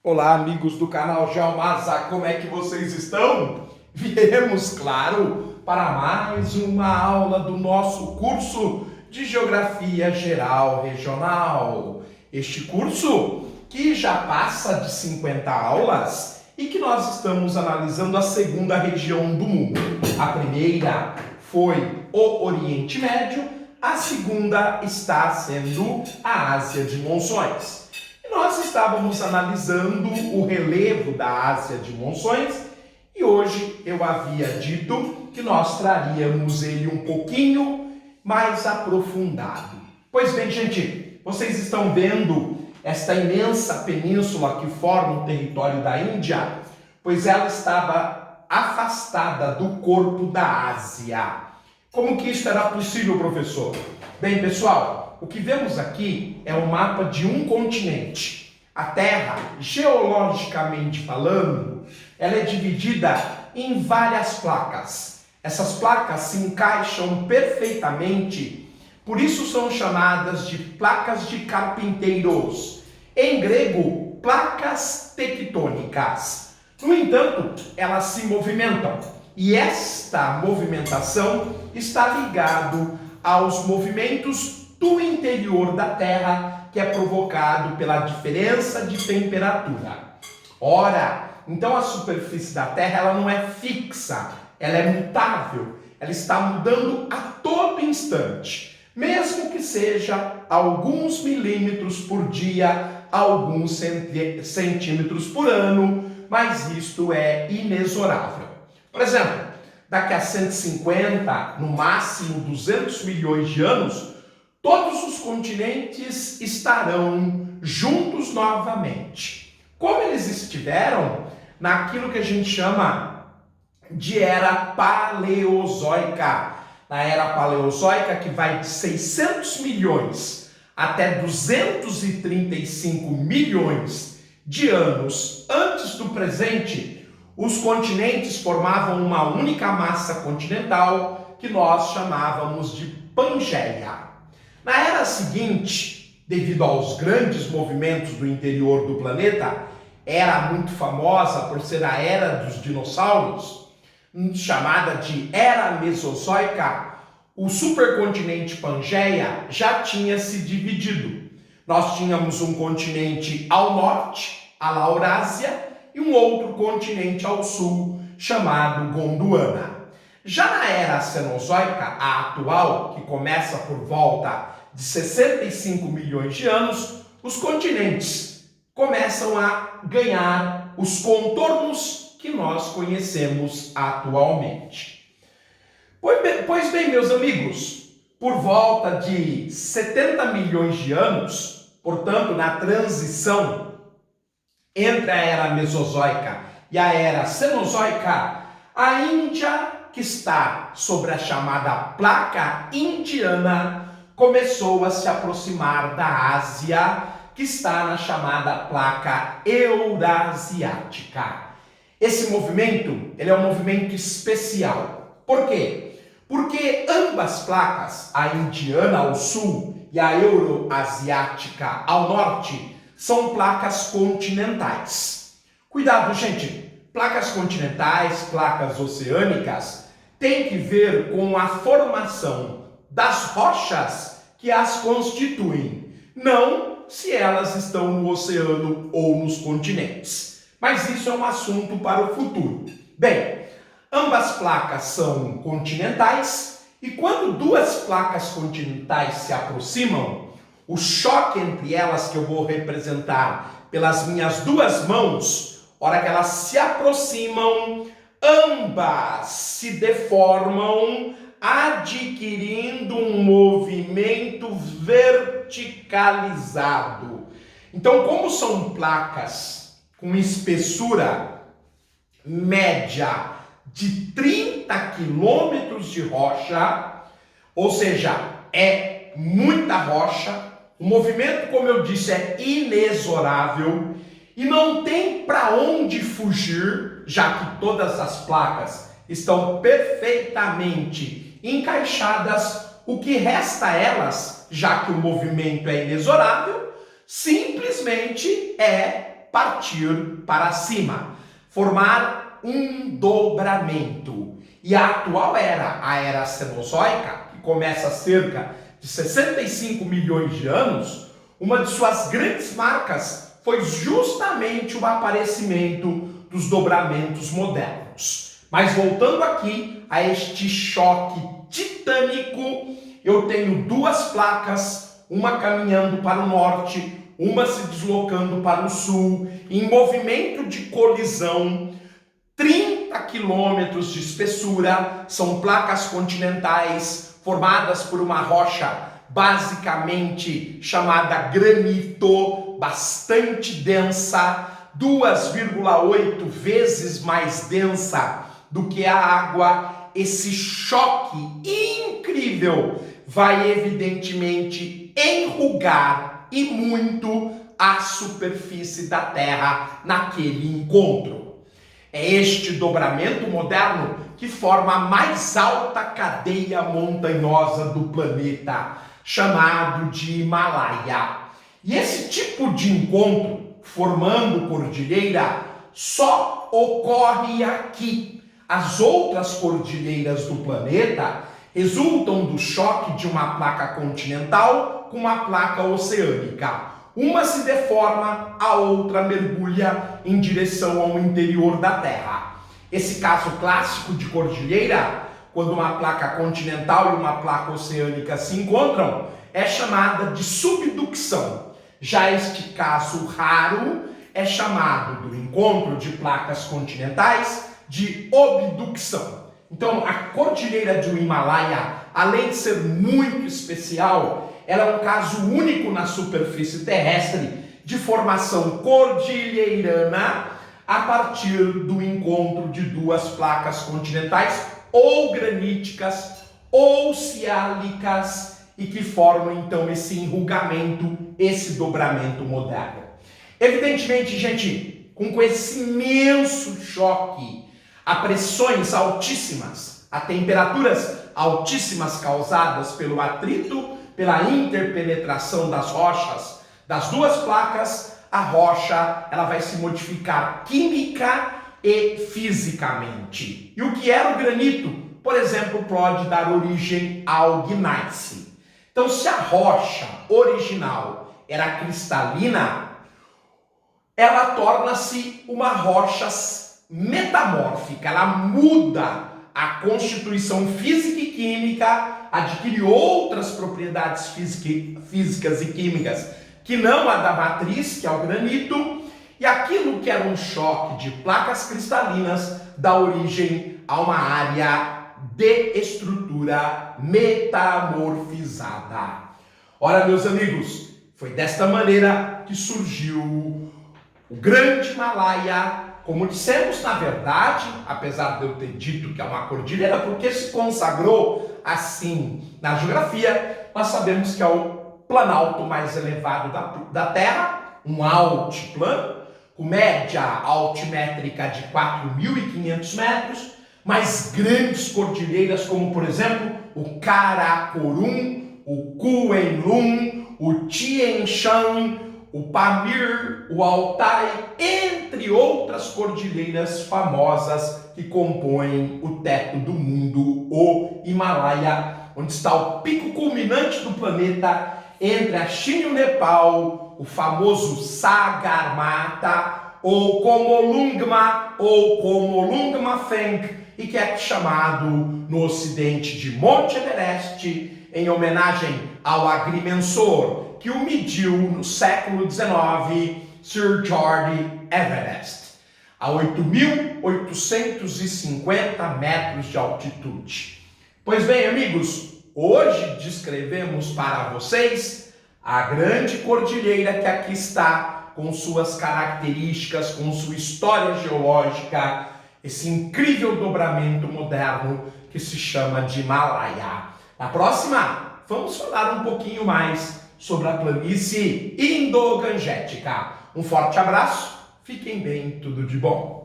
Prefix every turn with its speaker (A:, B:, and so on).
A: Olá, amigos do canal Geomaza, como é que vocês estão? Viemos, claro, para mais uma aula do nosso curso de Geografia Geral Regional. Este curso que já passa de 50 aulas e que nós estamos analisando a segunda região do mundo. A primeira foi o Oriente Médio, a segunda está sendo a Ásia de Monções. Nós estávamos analisando o relevo da Ásia de Monções e hoje eu havia dito que nós traríamos ele um pouquinho mais aprofundado. Pois bem, gente, vocês estão vendo esta imensa península que forma o território da Índia? Pois ela estava afastada do corpo da Ásia. Como que isso era possível, professor? Bem, pessoal, o que vemos aqui é um mapa de um continente. A Terra, geologicamente falando, ela é dividida em várias placas. Essas placas se encaixam perfeitamente, por isso são chamadas de placas de carpinteiros. Em grego, placas tectônicas. No entanto, elas se movimentam e esta movimentação está ligada aos movimentos do interior da Terra, que é provocado pela diferença de temperatura. Ora, então a superfície da Terra ela não é fixa, ela é mutável, ela está mudando a todo instante, mesmo que seja alguns milímetros por dia, alguns centímetros por ano, mas isto é inexorável. Por exemplo, daqui a 150, no máximo 200 milhões de anos, todos os continentes estarão juntos novamente. Como eles estiveram naquilo que a gente chama de Era Paleozoica. Na Era Paleozoica, que vai de 600 milhões até 235 milhões de anos antes do presente, os continentes formavam uma única massa continental que nós chamávamos de Pangeia. Na era seguinte, devido aos grandes movimentos do interior do planeta, era muito famosa por ser a era dos dinossauros, chamada de Era Mesozoica, o supercontinente Pangeia já tinha se dividido. Nós tínhamos um continente ao norte, a Laurásia, e um outro continente ao sul, chamado Gondwana. Já na Era Cenozoica, a atual, que começa por volta de 65 milhões de anos, os continentes começam a ganhar os contornos que nós conhecemos atualmente. Pois bem, meus amigos, por volta de 70 milhões de anos, portanto, na transição entre a Era Mesozoica e a Era Cenozoica, a Índia, que está sobre a chamada placa indiana, começou a se aproximar da Ásia, que está na chamada placa eurasiática. Esse movimento, ele é um movimento especial. Por quê? Porque ambas placas, a indiana ao sul e a euroasiática ao norte, são placas continentais. Cuidado, gente! Placas continentais, placas oceânicas, tem que ver com a formação das rochas que as constituem, não se elas estão no oceano ou nos continentes. Mas isso é um assunto para o futuro. Bem, ambas placas são continentais e quando duas placas continentais se aproximam, o choque entre elas, que eu vou representar pelas minhas duas mãos, hora que elas se aproximam, ambas se deformam, adquirindo um movimento verticalizado. Então, como são placas com espessura média de 30 quilômetros de rocha, ou seja, é muita rocha, o movimento, como eu disse, é inexorável e não tem para onde fugir, já que todas as placas estão perfeitamente encaixadas. O que resta a elas, já que o movimento é inexorável, simplesmente é partir para cima, formar um dobramento. E a atual era, a era Cenozoica, que começa há cerca de 65 milhões de anos, uma de suas grandes marcas foi justamente o aparecimento dos dobramentos modernos. Mas voltando aqui a este choque titânico, eu tenho duas placas, uma caminhando para o norte, uma se deslocando para o sul, em movimento de colisão, 30 quilômetros de espessura, são placas continentais formadas por uma rocha basicamente chamada granito, bastante densa, 2,8 vezes mais densa do que a água. Esse choque incrível vai evidentemente enrugar e muito a superfície da Terra naquele encontro. É este dobramento moderno que forma a mais alta cadeia montanhosa do planeta, chamado de Himalaia. E esse tipo de encontro, formando cordilheira, só ocorre aqui. As outras cordilheiras do planeta resultam do choque de uma placa continental com uma placa oceânica. Uma se deforma, a outra mergulha em direção ao interior da Terra. Esse caso clássico de cordilheira, quando uma placa continental e uma placa oceânica se encontram, é chamada de subducção. Já este caso raro é chamado do encontro de placas continentais de obducção. Então, a cordilheira do Himalaia, além de ser muito especial, ela é um caso único na superfície terrestre de formação cordilheirana a partir do encontro de duas placas continentais ou graníticas ou ciálicas e que formam então esse enrugamento, esse dobramento moderno. Evidentemente, gente, com esse imenso choque, a pressões altíssimas, a temperaturas altíssimas causadas pelo atrito, pela interpenetração das rochas, das duas placas, a rocha ela vai se modificar química e fisicamente. E o que era o granito, por exemplo, pode dar origem ao gneiss. Então, se a rocha original era cristalina, ela torna-se uma rocha metamórfica, ela muda a constituição física e química, adquire outras propriedades físicas e químicas que não a da matriz, que é o granito, e aquilo que era um choque de placas cristalinas dá origem a uma área de estrutura metamorfizada. Ora, meus amigos, foi desta maneira que surgiu o Grande Himalaia. Como dissemos, na verdade, apesar de eu ter dito que é uma cordilheira, porque se consagrou assim na geografia, nós sabemos que é o planalto mais elevado da Terra, um altiplano, com média altimétrica de 4.500 metros, mas grandes cordilheiras como, por exemplo, o Karakorum, o Kuen-Lun, o Tian Shan, o Pamir, o Altai, entre outras cordilheiras famosas que compõem o teto do mundo, o Himalaia, onde está o pico culminante do planeta entre a China e o Nepal, o famoso Sagarmatha, ou Komolungma, ou Komolungma-Feng, e que é chamado no ocidente de Monte Everest, em homenagem ao agrimensor que o mediu no século XIX, Sir George Everest, a 8.850 metros de altitude. Pois bem, amigos, hoje descrevemos para vocês a grande cordilheira que aqui está, com suas características, com sua história geológica, esse incrível dobramento moderno que se chama de Himalaia. Na próxima, vamos falar um pouquinho mais sobre a planície Indo-Gangetica. Um forte abraço, fiquem bem, tudo de bom.